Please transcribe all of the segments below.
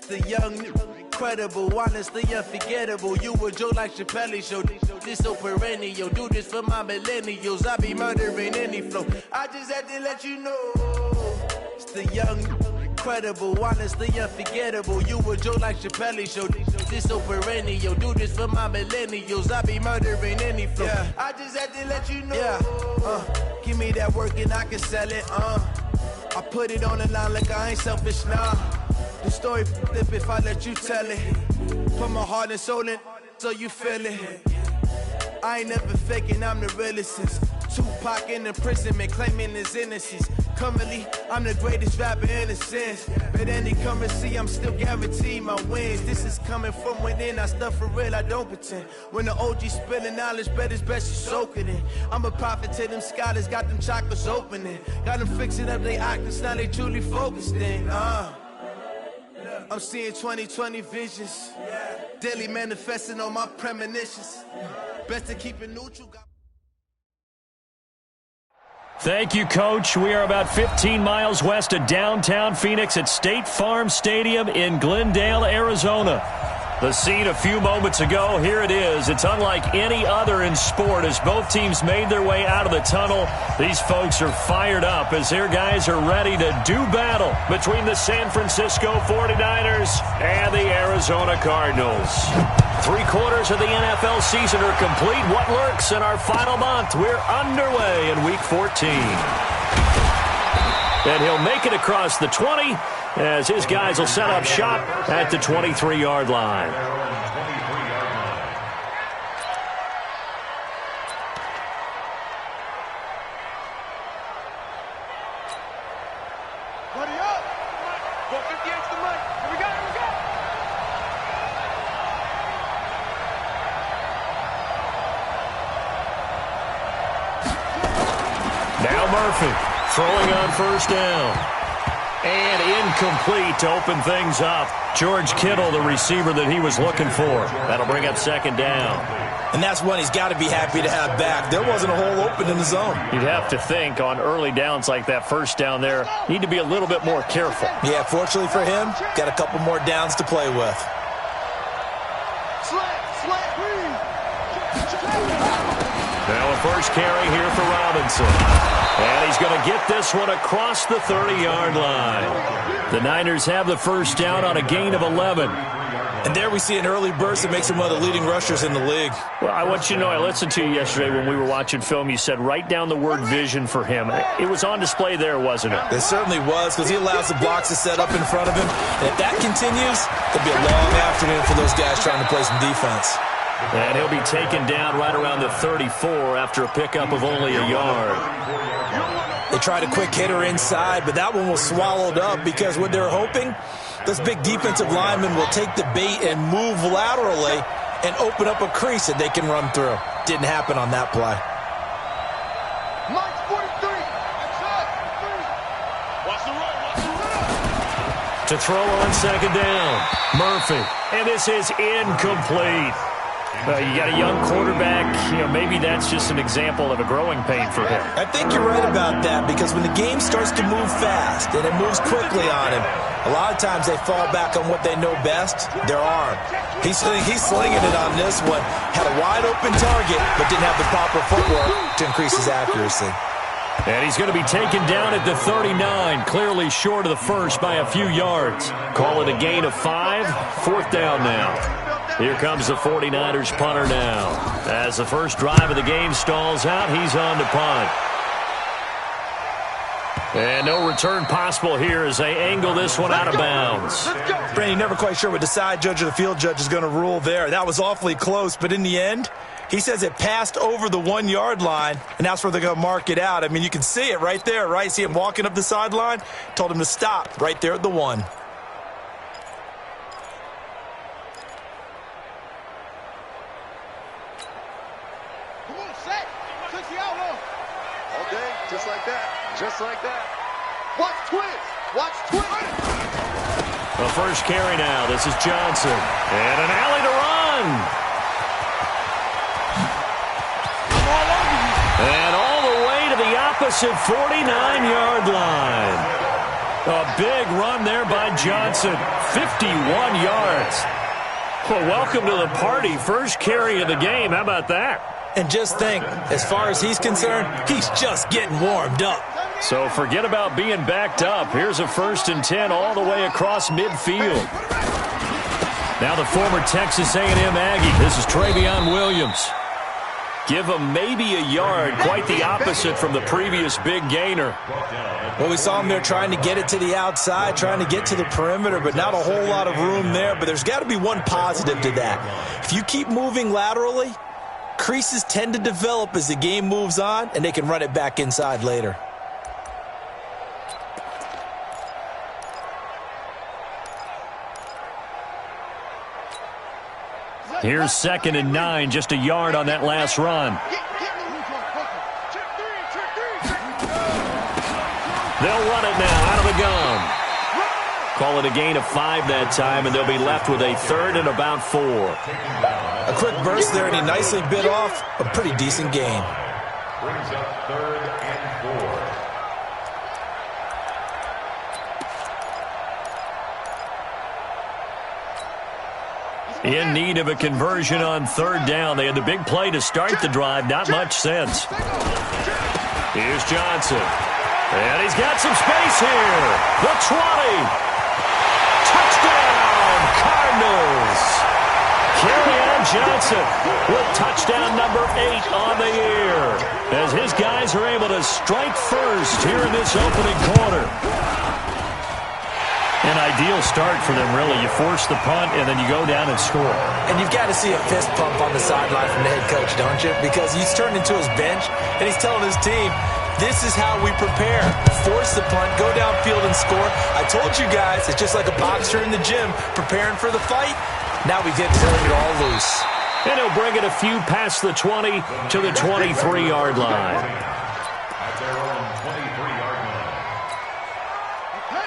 The young, incredible, honestly unforgettable. You a Joe like Chappelle show. This so perennial. Do this for my millennials. I be murdering any flow. I just had to let you know. It's the young, incredible, honestly unforgettable. You a Joe like Chappelle show. This so perennial. Do this for my millennials. I be murdering any flow. Yeah. I just had to let you know. Yeah. Give me that work and I can sell it. I put it on the line like I ain't selfish, nah. The story flip if I let you tell it. Put my heart and soul in so you feel it. I ain't never faking, I'm the realest since Tupac in imprisonment, claiming his innocence. Currently, I'm the greatest rapper in a sense. But any currency, I'm still guaranteed my wins. This is coming from within, I stuff for real, I don't pretend. When the OG spilling knowledge, bet it's best you soak it in. I'm a prophet to them scholars, got them chakras opening. Got them fixing up they octaves, now they truly focused in. I'm seeing 2020 visions. Daily manifesting on my premonitions. Best to keep it neutral. Thank you, Coach. We are about 15 miles west of downtown Phoenix at State Farm Stadium in Glendale, Arizona. The scene a few moments ago, here it is. It's unlike any other in sport as both teams made their way out of the tunnel. These folks are fired up as their guys are ready to do battle between the San Francisco 49ers and the Arizona Cardinals. 3/4 of the NFL season are complete. What lurks in our final month? We're underway in Week 14. And he'll make it across the 20 as his guys will set up shop at the 23-yard line. Buddy up! Go 58 to the mic. Here we go, here we go! Now Murphy throwing on first down. And incomplete to open things up. George Kittle, the receiver that he was looking for. That'll bring up second down. And that's one he's got to be happy to have back. There wasn't a hole open in the zone. You'd have to think on early downs like that first down there, need to be a little bit more careful. Yeah, fortunately for him, got a couple more downs to play with. Now a first carry here for Robinson. And he's going to get this one across the 30-yard line. The Niners have the first down on a gain of 11. And there we see an early burst that makes him one of the leading rushers in the league. Well, I want you to know, I listened to you yesterday when we were watching film. You said write down the word vision for him. It was on display there, wasn't it? It certainly was, because he allows the blocks to set up in front of him. And if that continues, it'll be a long afternoon for those guys trying to play some defense. And he'll be taken down right around the 34 after a pickup of only a yard. They tried a quick hitter inside, but that one was swallowed up because what they're hoping, those big defensive linemen will take the bait and move laterally and open up a crease that they can run through. Didn't happen on that play. March 43. Watch the run. Watch the run. To throw on second down, Murphy. And this is incomplete. You got a young quarterback, maybe that's just an example of a growing pain for him. I think you're right about that, because when the game starts to move fast and it moves quickly on him, a lot of times they fall back on what they know best, their arm. He's slinging it on this one. Had a wide open target, but didn't have the proper footwork to increase his accuracy. And he's going to be taken down at the 39, clearly short of the first by a few yards. Call it a gain of 5, fourth down now. Here comes the 49ers punter now. As the first drive of the game stalls out, he's on to punt. And no return possible here as they angle this one out of bounds. Brandon, never quite sure what the side judge or the field judge is going to rule there. That was awfully close, but in the end, he says it passed over the 1-yard line, and that's where they're going to mark it out. I mean, you can see it right there, right? See him walking up the sideline? Told him to stop right there at the 1. Just like that. Just like that. Watch twist. Watch twist. The first carry now. This is Johnson. And an alley to run. And all the way to the opposite 49-yard line. A big run there by Johnson. 51 yards. Well, welcome to the party. First carry of the game. How about that? And just think, as far as he's concerned, he's just getting warmed up. So forget about being backed up. Here's a 1st and 10 all the way across midfield. Now the former Texas A&M Aggie. This is Travion Williams. Give him maybe a yard. Quite the opposite from the previous big gainer. Well, we saw him there trying to get it to the outside, trying to get to the perimeter, but not a whole lot of room there. But there's got to be one positive to that. If you keep moving laterally, creases tend to develop as the game moves on, and they can run it back inside later. Here's 2nd and 9, just a yard on that last run. They'll run it now out of the gun. Call it a gain of 5 that time, and they'll be left with a 3rd and about 4. A quick burst there, and he nicely bit off a pretty decent gain. Brings up 3rd and 4. In need of a conversion on 3rd down. They had the big play to start the drive. Not much sense. Here's Johnson. And he's got some space here. The 20. Touchdown, Cardinals. Kerryon Johnson with touchdown number 8 on the year, as his guys are able to strike first here in this opening quarter. An ideal start for them, really. You force the punt, and then you go down and score. And you've got to see a fist pump on the sideline from the head coach, don't you? Because he's turned into his bench, and he's telling his team, this is how we prepare. Force the punt, go downfield and score. I told you guys, it's just like a boxer in the gym preparing for the fight. Now we get turning it all loose. And he'll bring it a few past the 20 to the 23-yard line.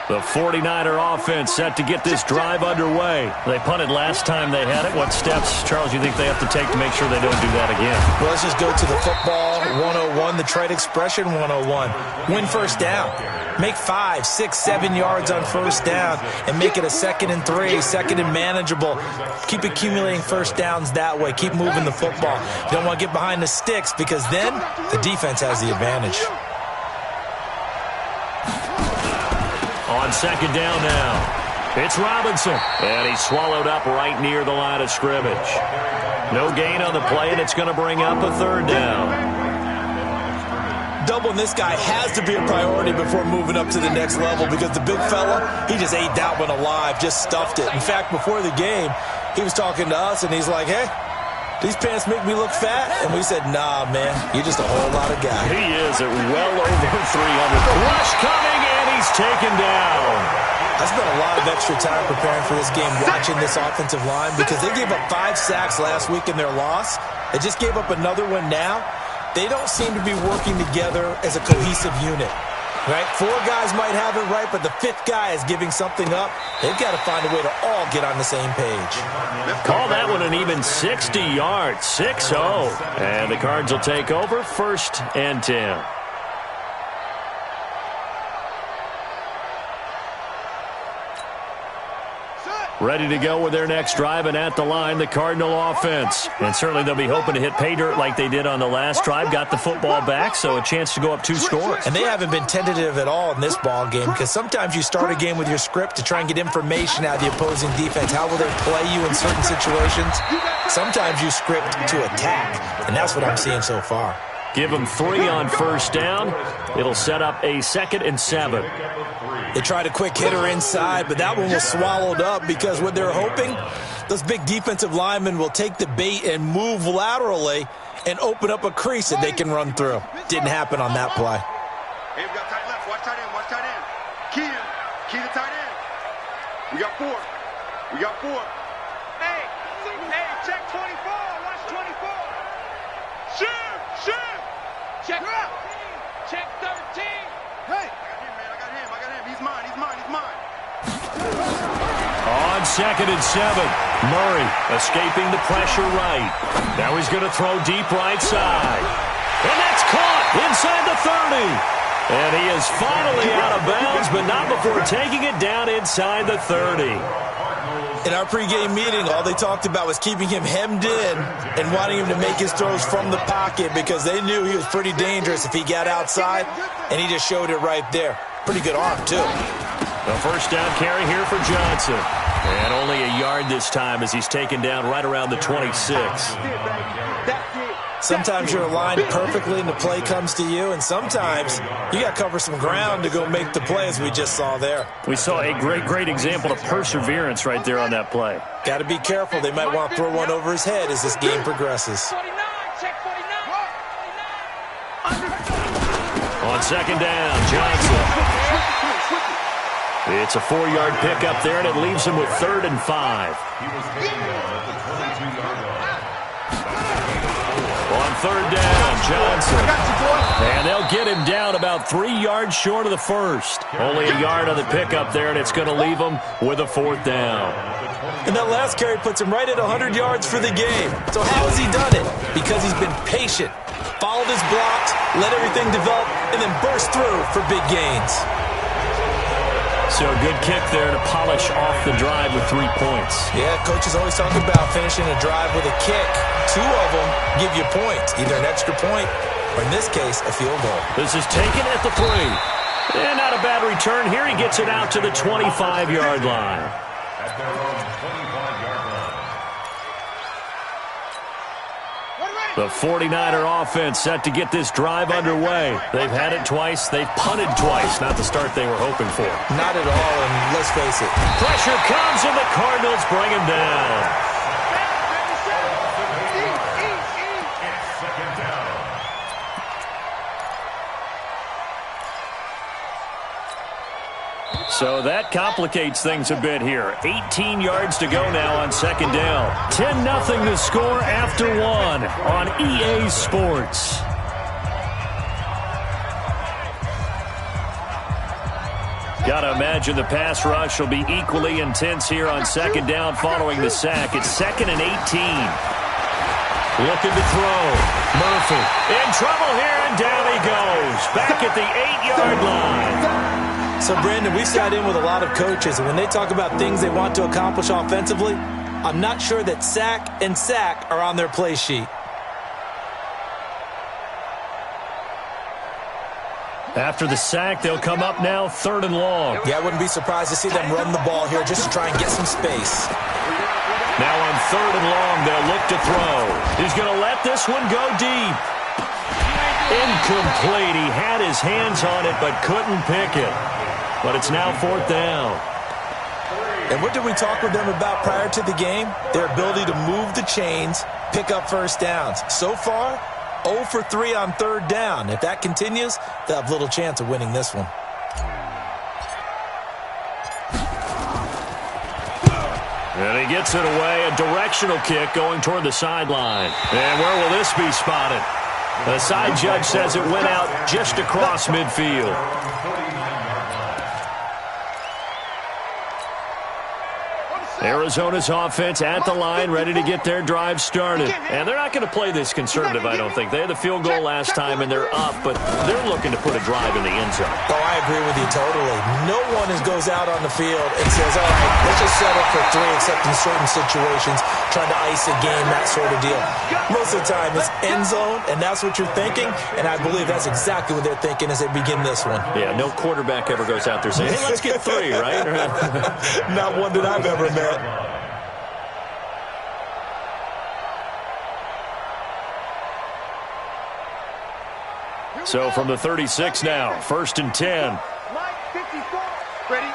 The 49er offense set to get this drive underway. They punted last time they had it. What steps, Charles, you think they have to take to make sure they don't do that again? Well, let's just go to the football 101, the trade expression 101. Win first down. Make 5, 6, 7 yards on first down and make it a 2nd and 3, 2nd and manageable. Keep accumulating first downs that way. Keep moving the football. You don't want to get behind the sticks because then the defense has the advantage. On 2nd down now, it's Robinson, and he's swallowed up right near the line of scrimmage. No gain on the play, and it's going to bring up a 3rd down. Doubling this guy has to be a priority before moving up to the next level because the big fella, he just ate that one alive, just stuffed it. In fact, before the game, he was talking to us, and he's like, hey, these pants make me look fat? And we said, nah, man, you're just a whole lot of guy. He is at well over 300. Rush coming, and he's taken down. I spent a lot of extra time preparing for this game watching this offensive line because they gave up 5 sacks last week in their loss. They just gave up another one now. They don't seem to be working together as a cohesive unit. Right? 4 guys might have it right, but the 5th guy is giving something up. They've got to find a way to all get on the same page. Call that one an even 60 yards, 6-0. And the Cards will take over 1st and 10. Ready to go with their next drive, and at the line, the Cardinal offense. And certainly they'll be hoping to hit pay dirt like they did on the last drive. Got the football back, so a chance to go up 2 scores. And they haven't been tentative at all in this ball game because sometimes you start a game with your script to try and get information out of the opposing defense. How will they play you in certain situations? Sometimes you script to attack, and that's what I'm seeing so far. Give them 3 on first down. It'll set up a 2nd and 7. They tried a quick hitter inside, but that one was swallowed up because what they're hoping, those big defensive linemen will take the bait and move laterally and open up a crease that they can run through. Didn't happen on that play. Hey, we got tight left. Watch tight end. Watch tight end. Key to tight end. We got 4. Hey, check 24. Watch 24. Shoot. Check 13. Hey. He's mine. On 2nd and 7, Murray escaping the pressure right. Now he's going to throw deep right side. And that's caught inside the 30. And he is finally out of bounds, but not before taking it down inside the 30. In our pregame meeting, all they talked about was keeping him hemmed in and wanting him to make his throws from the pocket because they knew he was pretty dangerous if he got outside, and he just showed it right there. Pretty good arm, too. The first down carry here for Johnson. And only a yard this time as he's taken down right around the 26. Sometimes you're aligned perfectly and the play comes to you, and sometimes you got to cover some ground to go make the play, as we just saw there. We saw a great example of perseverance right there on that play. Got to be careful. They might want to throw one over his head as this game progresses. On second down, Johnson. It's a 4-yard pickup there, and it leaves him with 3rd and 5. On 3rd down, Johnson. And they'll get him down about 3 yards short of the first. Only a yard on the pickup there, and it's going to leave him with a 4th down. And that last carry puts him right at 100 yards for the game. So how has he done it? Because he's been patient, followed his blocks, let everything develop, and then burst through for big gains. So a good kick there to polish off the drive with 3 points. Yeah, coaches always talk about finishing a drive with a kick. 2 of them give you points, either an extra point or, in this case, a field goal. This is taken at the 3. And not a bad return here. He gets it out to the 25-yard line. At their own 25-yard line. The 49er offense set to get this drive underway. They've had it twice. They've punted twice. Not the start they were hoping for. Not at all, and let's face it. Pressure comes, and the Cardinals bring him down. So that complicates things a bit here. 18 yards to go now on second down. 10-0 to score after 1 on EA Sports. Got to imagine the pass rush will be equally intense here on second down following the sack. It's 2nd and 18. Looking to throw. Murphy in trouble here, and down he goes. Back at the 8-yard line. So, Brandon, we've sat in with a lot of coaches, and when they talk about things they want to accomplish offensively, I'm not sure that sack and sack are on their play sheet. After the sack, they'll come up now 3rd and long. Yeah, I wouldn't be surprised to see them run the ball here just to try and get some space. Now on 3rd and long, they'll look to throw. He's going to let this one go deep. Incomplete. He had his hands on it but couldn't pick it. But it's now 4th down. And what did we talk with them about prior to the game? Their ability to move the chains, pick up first downs. So far, 0 for 3 on 3rd down. If that continues, they'll have little chance of winning this one. And he gets it away. A directional kick going toward the sideline. And where will this be spotted? The side judge says it went out just across midfield. Arizona's offense at the line, ready to get their drive started. And they're not going to play this conservative, I don't think. They had the field goal last time, and they're up, but they're looking to put a drive in the end zone. Oh, I agree with you totally. No one goes out on the field and says, all right, let's just settle for 3, except in certain situations, trying to ice a game, that sort of deal. Most of the time, it's end zone, and that's what you're thinking, and I believe that's exactly what they're thinking as they begin this one. Yeah, no quarterback ever goes out there saying, hey, let's get 3, right? Not one that I've ever met. So from the 36 now, 1st and 10. Ready?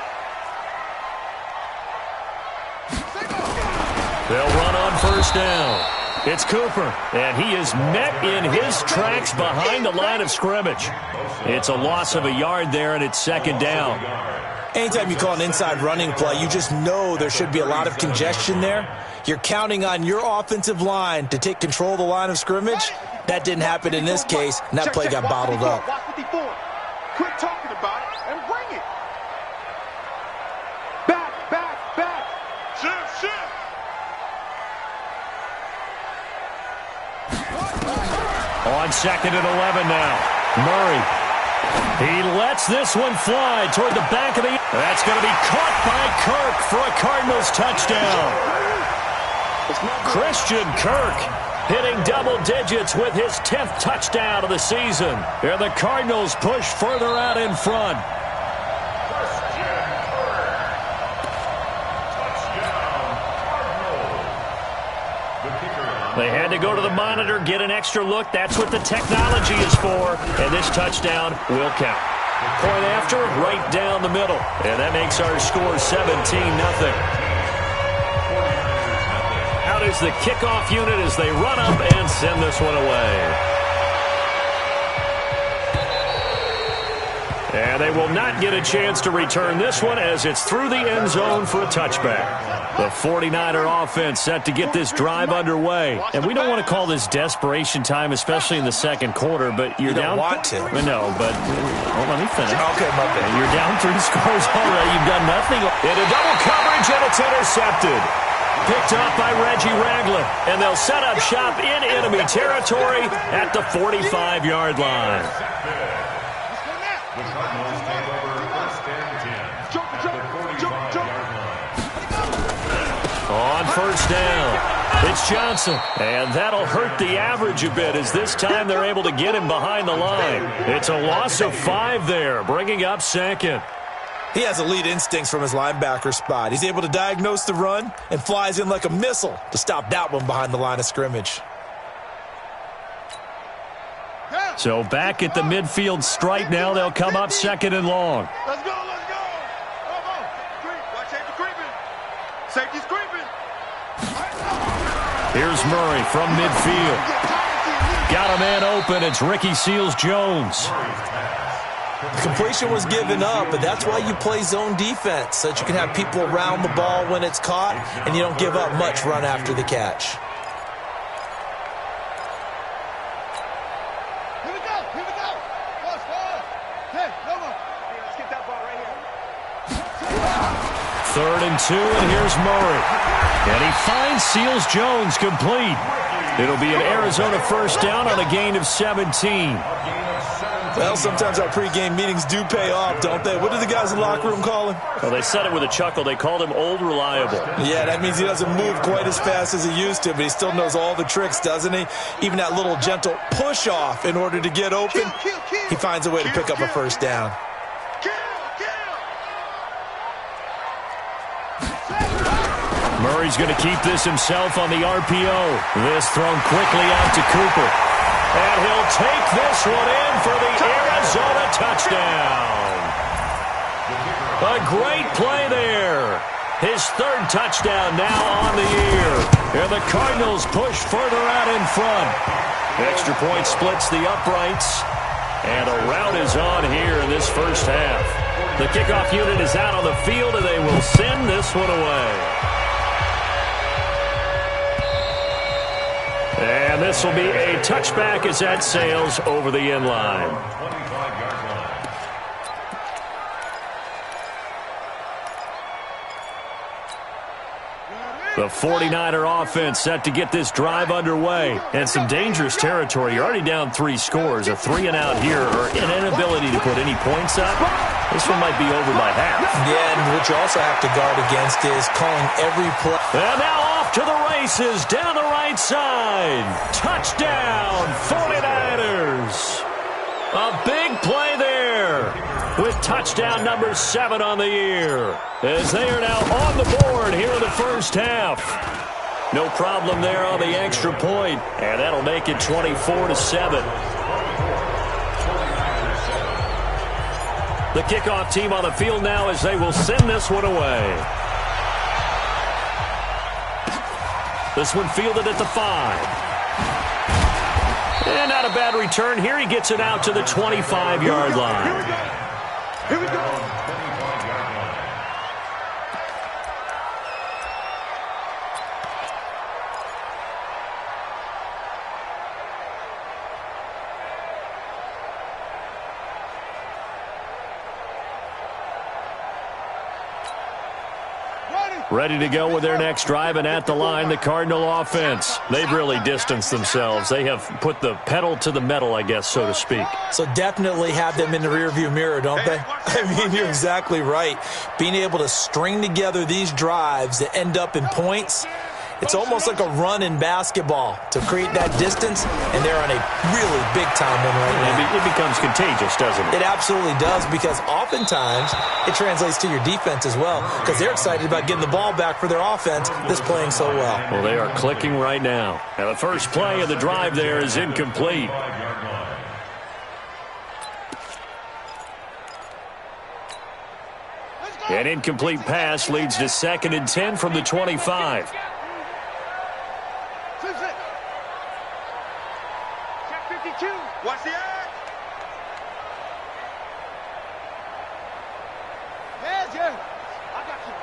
They'll run on 1st down. It's Cooper, and he is met in his tracks behind the line of scrimmage. It's a loss of a yard there, and it's 2nd down. Anytime you call an inside running play, you just know there should be a lot of congestion there. You're counting on your offensive line to take control of the line of scrimmage. That didn't happen in this case, and that play got bottled up. Quit talking about it and bring it. Back. Shift. On 2nd and 11 now. Murray He lets this one fly toward the back of the... That's going to be caught by Kirk for a Cardinals touchdown. Christian Kirk hitting double digits with his 10th touchdown of the season. And the Cardinals push further out in front. They had to go to the monitor, get an extra look. That's what the technology is for. And this touchdown will count. Point after, right down the middle. And that makes our score 17-0. Out is the kickoff unit as they run up and send this one away. And they will not get a chance to return this one as it's through the end zone for a touchback. The 49er offense set to get this drive underway. And we don't want to call this desperation time, especially in the second quarter, but you're down. You don't want to. No, but let me finish. Okay, my bad. You're down 3 scores already. You've done nothing. Into double coverage, and it's intercepted. Picked up by Reggie Ragland. And they'll set up shop in enemy territory at the 45-yard line. The Cardinals take over first and 10 at the 45-yard line. On first down, it's Johnson. And that'll hurt the average a bit as this time they're able to get him behind the line. It's a loss of 5 there, bringing up second. He has elite instincts from his linebacker spot. He's able to diagnose the run and flies in like a missile to stop that one behind the line of scrimmage. So back at the midfield stripe now, they'll come up second and long. Let's go, let's go. Come on. Watch safety creeping. Safety's creeping. Here's Murray from midfield. Got a man open. It's Ricky Seals-Jones. The completion was given up, but that's why you play zone defense, so that you can have people around the ball when it's caught, and you don't give up much run after the catch. Third and 2, and here's Murray. And he finds Seals-Jones complete. It'll be an Arizona first down on a gain of 17. Well, sometimes our pregame meetings do pay off, don't they? What do the guys in the locker room call him? Well, they said it with a chuckle. They called him Old Reliable. Yeah, that means he doesn't move quite as fast as he used to, but he still knows all the tricks, doesn't he? Even that little gentle push-off in order to get open, he finds a way to pick up a first down. Murray's going to keep this himself on the RPO. This thrown quickly out to Cooper. And he'll take this one in for the Arizona touchdown. A great play there. His 3rd touchdown now on the year. And the Cardinals push further out in front. Extra point splits the uprights. And a rout is on here in this first half. The kickoff unit is out on the field, and they will send this one away. And this will be a touchback as that sails over the end line. 25-yard line. The 49er offense set to get this drive underway. And some dangerous territory. You're already down 3 scores. A 3-and-out here, or an inability to put any points up. This one might be over by half. Yeah, and what you also have to guard against is calling every play. And now off to the races down the right side. Touchdown, 49ers. A big play there with touchdown number 7 on the year as they are now on the board here in the first half. No problem there on the extra point, and that'll make it 24-7. The kickoff team on the field now as they will send this one away. This one fielded at the 5. And not a bad return here. He gets it out to the 25-yard line. Here we go. 25-yard line. Ready. Ready to go with their next drive, and at the line, the Cardinal offense. They've really distanced themselves. They have put the pedal to the metal, I guess, so to speak. So definitely have them in the rearview mirror, don't they? I mean, you're exactly right. Being able to string together these drives that end up in points, it's almost like a run in basketball to create that distance, and they're on a really big-time one right now. It becomes contagious, doesn't it? It absolutely does, because oftentimes it translates to your defense as well, because they're excited about getting the ball back for their offense that's playing so well. Well, they are clicking right now. Now, the first play of the drive there is incomplete. An incomplete pass leads to 2nd and 10 from the 25. Watch the act. I got you.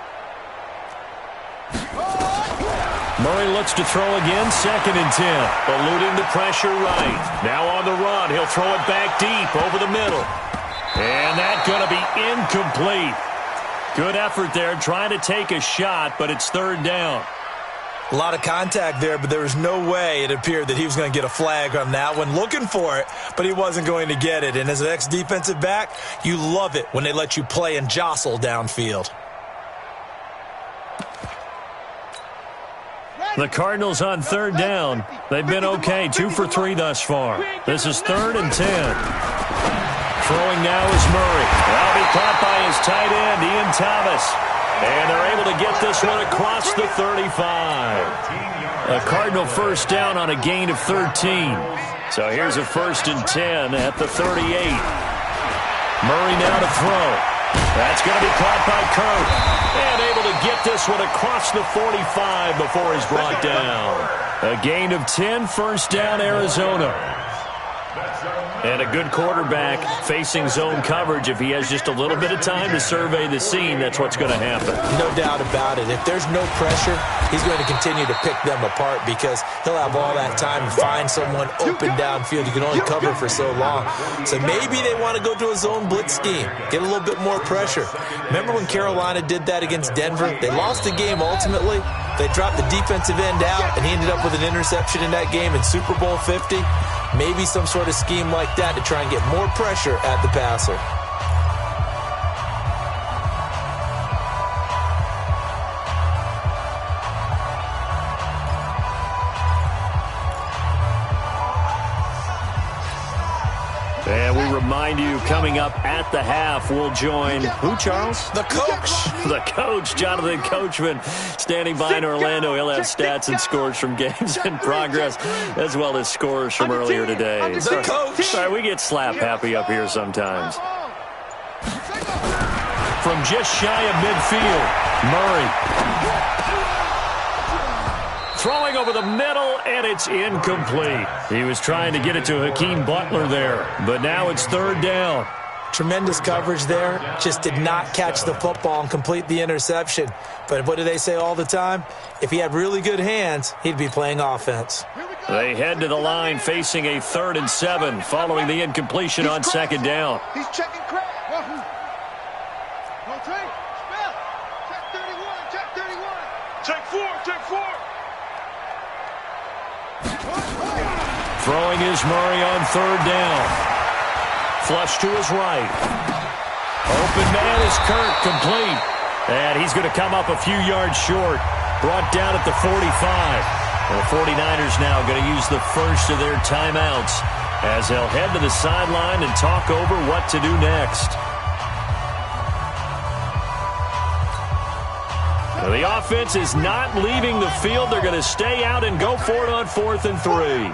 Murray looks to throw again, 2nd and 10. Eluding the pressure right. Now on the run, he'll throw it back deep over the middle. And that's going to be incomplete. Good effort there, trying to take a shot, but it's 3rd down. A lot of contact there, but there was no way it appeared that he was going to get a flag on that one. Looking for it, but he wasn't going to get it. And as an ex-defensive back, you love it when they let you play and jostle downfield. The Cardinals on 3rd down. They've been okay, 2 for 3 thus far. This is 3rd and 10. Throwing now is Murray. That'll be caught by his tight end, Ian Thomas. And they're able to get this one across the 35. A Cardinal first down on a gain of 13. So here's a 1st and 10 at the 38. Murray now to throw. That's going to be caught by Kirk. And able to get this one across the 45 before he's brought down. A gain of 10, 1st down, Arizona. And a good quarterback facing zone coverage. If he has just a little bit of time to survey the scene, that's what's going to happen. No doubt about it. If there's no pressure, he's going to continue to pick them apart because he'll have all that time to find someone open downfield. You can only cover for so long. So maybe they want to go to a zone blitz scheme, get a little bit more pressure. Remember when Carolina did that against Denver? They lost the game ultimately. They dropped the defensive end out, and he ended up with an interception in that game in Super Bowl 50. Maybe some sort of scheme like that to try and get more pressure at the passer. And we remind you, coming up at the half, we'll join who, Charles? The coach. The coach, Jonathan Coachman, standing by in Orlando. He'll have stats and scores from games in progress, as well as scores from earlier today. The coach. Sorry, we get slap happy up here sometimes. From just shy of midfield, Murray. Throwing over the middle, and it's incomplete. He was trying to get it to Hakeem Butler there, but now it's 3rd down. Tremendous coverage there. Just did not catch the football and complete the interception. But what do they say all the time? If he had really good hands, he'd be playing offense. They head to the line facing a 3rd and 7 following the incompletion on 2nd down. He's checking crap. No trade. Spell. Check 31. Check 31. Check 4. Check 4. Throwing is Murray on 3rd down. Flush to his right. Open man is Kirk, complete. And he's going to come up a few yards short. Brought down at the 45. The 49ers now going to use the first of their timeouts as they'll head to the sideline and talk over what to do next. Now, the offense is not leaving the field. They're going to stay out and go for it on 4th and 3.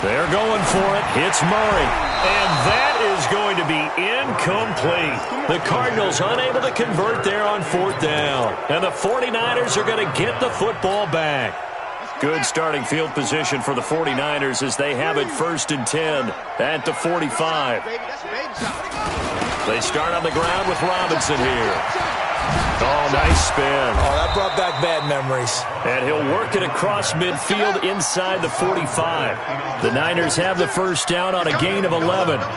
They're going for it. It's Murray. And that is going to be incomplete. The Cardinals unable to convert there on 4th down. And the 49ers are going to get the football back. Good starting field position for the 49ers as they have it 1st and 10 at the 45. They start on the ground with Robinson here. Oh, nice spin. Oh, that brought back bad memories. And he'll work it across midfield inside the 45. The Niners have the first down on a gain of 11. They'll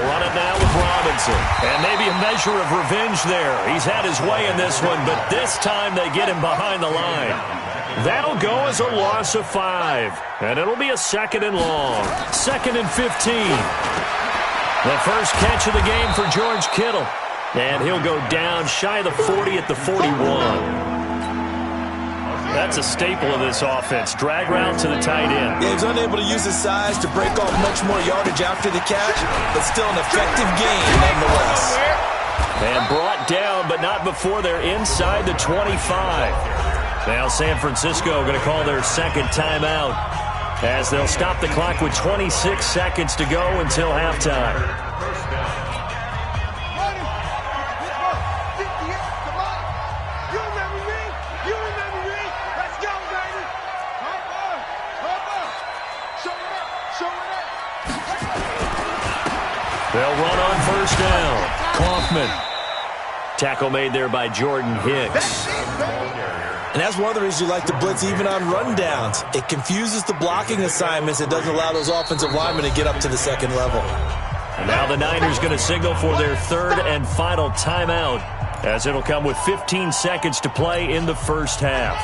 run it now with Robinson. And maybe a measure of revenge there. He's had his way in this one, but this time they get him behind the line. That'll go as a loss of 5. And it'll be a 2nd and long. 2nd and 15. The first catch of the game for George Kittle. And he'll go down shy of the 40 at the 41. That's a staple of this offense. Drag route to the tight end. Yeah, he was unable to use his size to break off much more yardage after the catch, but still an effective gain nonetheless. And brought down, but not before they're inside the 25. Now San Francisco going to call their second timeout as they'll stop the clock with 26 seconds to go until halftime. They'll run on first down. Kaufman. Tackle made there by Jordan Hicks. And that's one of the reasons you like to blitz even on rundowns. It confuses the blocking assignments. It doesn't allow those offensive linemen to get up to the second level. And now the Niners going to signal for their third and final timeout, as it'll come with 15 seconds to play in the first half.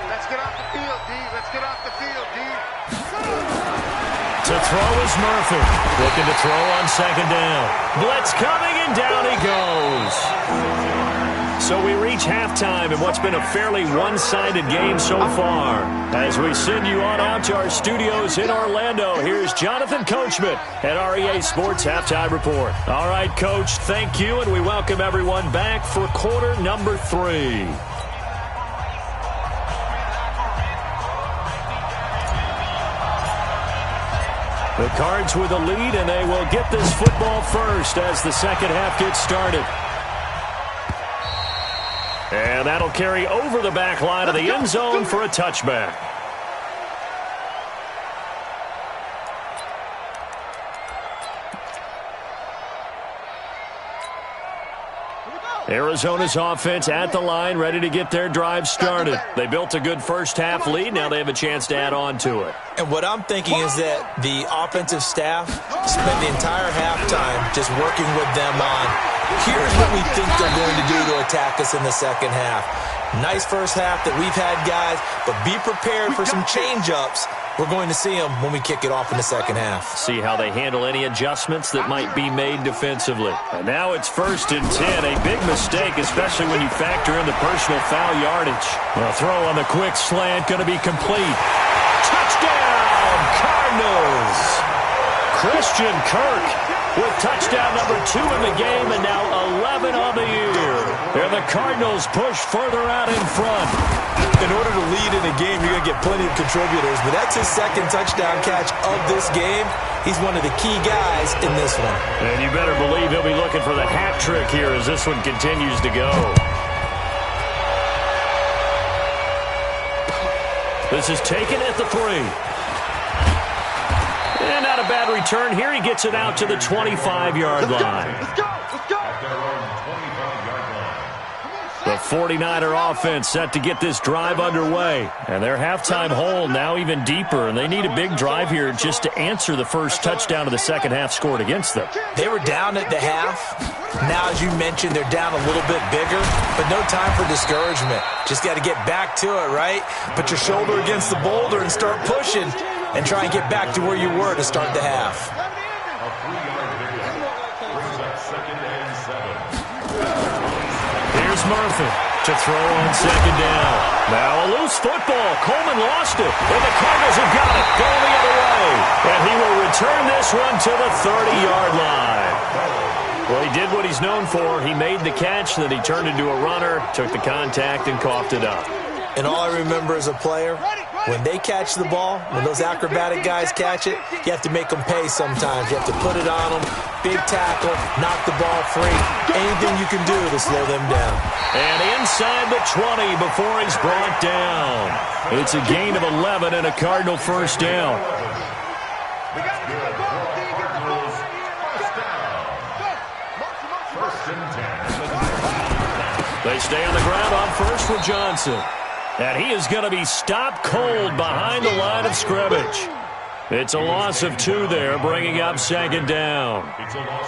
Let's get off the field, D. Let's get off the field, D. To throw is Murphy. Looking to throw on second down. Blitz coming, and down he goes. So we reach halftime in what's been a fairly one-sided game so far. As we send you on out to our studios in Orlando, here's Jonathan Coachman at REA Sports Halftime Report. All right, Coach, thank you, and we welcome everyone back for quarter number 3. The Cards with a lead, and they will get this football first as the second half gets started. And that'll carry over the back line of the end zone for a touchback. Arizona's offense at the line, ready to get their drive started. They built a good first half lead. Now they have a chance to add on to it. And what I'm thinking is that the offensive staff spent the entire halftime just working with them on, here's what we think they're going to do to attack us in the second half. Nice first half that we've had, guys, but be prepared for some change-ups. We're going to see them when we kick it off in the second half. See how they handle any adjustments that might be made defensively. And now it's 1st and 10. A big mistake, especially when you factor in the personal foul yardage. A throw on the quick slant, going to be complete. Touchdown, Cardinals! Christian Kirk with touchdown number 2 in the game, and now 11 on the year. And the Cardinals push further out in front. In order to lead in a game, you're going to get plenty of contributors, but that's his second touchdown catch of this game. He's one of the key guys in this one. And you better believe he'll be looking for the hat trick here as this one continues to go. This is taken at the 3. And not a bad return here. He gets it out to the 25-yard line. Let's go. Let's go. The 49er offense set to get this drive underway. And their halftime hole now even deeper. And they need a big drive here just to answer the first touchdown of the second half scored against them. They were down at the half. Now, as you mentioned, they're down a little bit bigger, but no time for discouragement. Just got to get back to it, right? Put your shoulder against the boulder and start pushing and try and get back to where you were to start the half. Here's Murphy to throw on second down. Now a loose football. Coleman lost it, and the Cardinals have got it going the other way. And he will return this one to the 30-yard line. Well, he did what he's known for. He made the catch, then he turned into a runner, took the contact, and coughed it up. And all I remember as a player, when they catch the ball, when those acrobatic guys catch it, you have to make them pay sometimes. You have to put it on them, big tackle, knock the ball free, anything you can do to slow them down. And inside the 20 before he's brought down. It's a gain of 11 and a Cardinal first down. They stay on the ground on first with Johnson. And he is going to be stopped cold behind the line of scrimmage. It's a loss of 2 there, bringing up second down.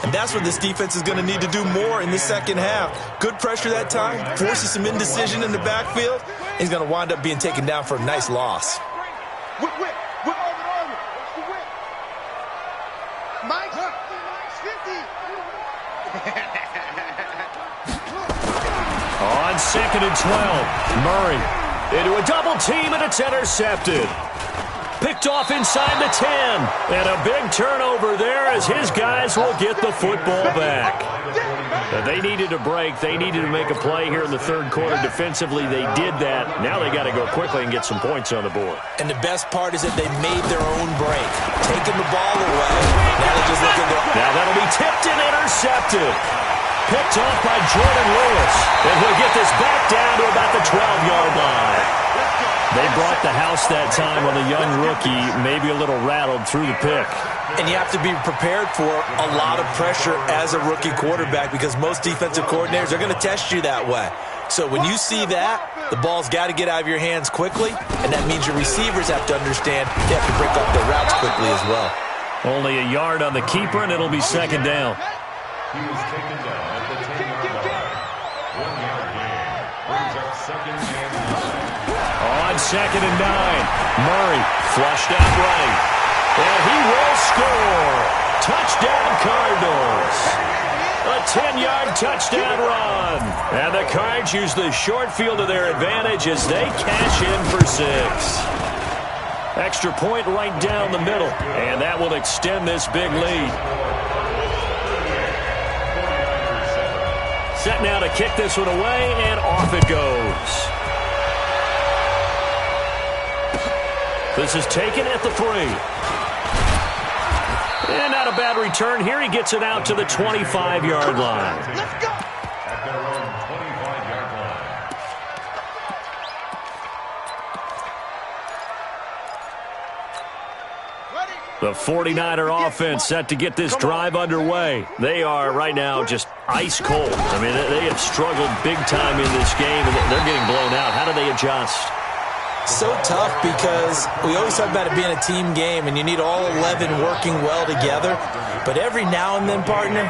And that's what this defense is going to need to do more in the second half. Good pressure that time, forces some indecision in the backfield. He's going to wind up being taken down for a nice loss. On second and 12, Murray into a double team, and it's intercepted. Picked off inside the 10, and a big turnover there as his guys will get the football back. They needed a break. They needed to make a play here in the third quarter defensively. They did that. Now they got to go quickly and get some points on the board. And the best part is that they made their own break, taking the ball away. Now they're just looking to... Now that'll be tipped and intercepted. Picked off by Jordan Lewis. And he'll get this back down to about the 12-yard line. They brought the house that time on the young rookie, maybe a little rattled through the pick. And you have to be prepared for a lot of pressure as a rookie quarterback because most defensive coordinators are going to test you that way. So when you see that, the ball's got to get out of your hands quickly, and that means your receivers have to understand they have to break up their routes quickly as well. Only a yard on the keeper, and it'll be second down. He was taken down at the 10-yard line. 1-yard gain. Brings up second and 9. On second and 9, Murray flushed out right. And he will score. Touchdown, Cardinals. A 10-yard touchdown run. And the Cards use the short field to their advantage as they cash in for 6. Extra point right down the middle. And that will extend this big lead. Set now to kick this one away, and off it goes. This is taken at the 3. And not a bad return here. He gets it out to the 25-yard line. Let's go! At their own 25-yard line. The 49er offense set to get this drive underway. They are right now just ice cold. I mean, they have struggled big time in this game, and they're getting blown out. How do they adjust? So tough because we always talk about it being a team game and you need all 11 working well together. But every now and then, partner,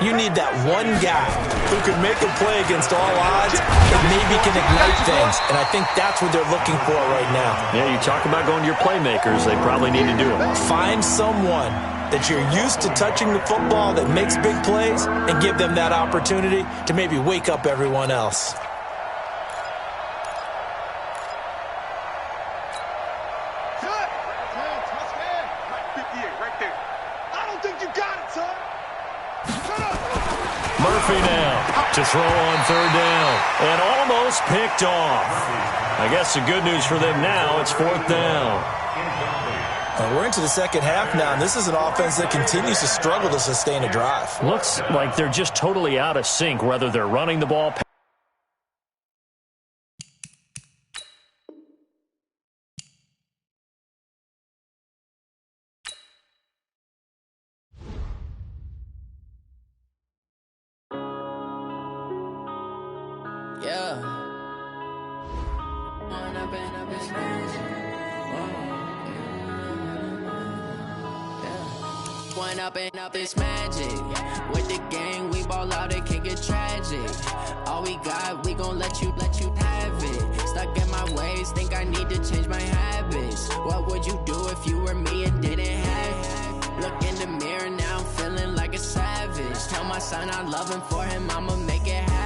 you need that one guy who can make a play against all odds and maybe can ignite things. And I think that's what they're looking for right now. Yeah, you talk about going to your playmakers. They probably need to do it. Find someone that you're used to touching the football that makes big plays and give them that opportunity to maybe wake up everyone else. Murphy now to throw on third down and almost picked off. I guess the good news for them now, it's fourth down. We're into the second half now, and this is an offense that continues to struggle to sustain a drive. Looks like they're just totally out of sync, whether they're running the ball. Up this magic with the gang, we ball out, it can get tragic. All we got, we gon' let you have it. Stuck in my ways, think I need to change my habits. What would you do if you were me and didn't have it? Look in the mirror now, I'm feeling like a savage. Tell my son I love him, for him I'ma make it happen.